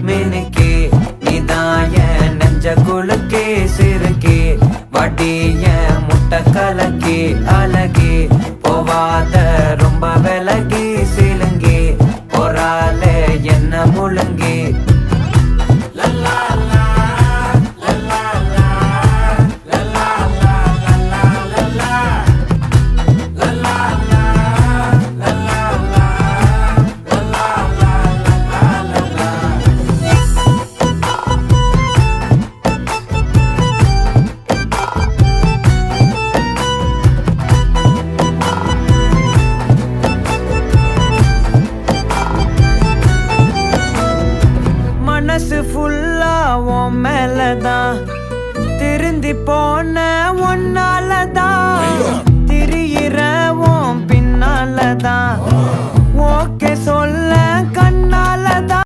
மினுக்கே நீதாய நெஞ்ச குலுக்கே சிறுக்கே வடிய முட்டை கலக்கே அழகே போவாத ரொம்ப விலகி சிலுங்கி பொறால என்ன முழுங்கி மனசு ஃபுல்லா உன் மேலதான் திருந்தி போன ஒன்னாலதான் திரியிற உன் பின்னாலதான் ஓகே சொல்ல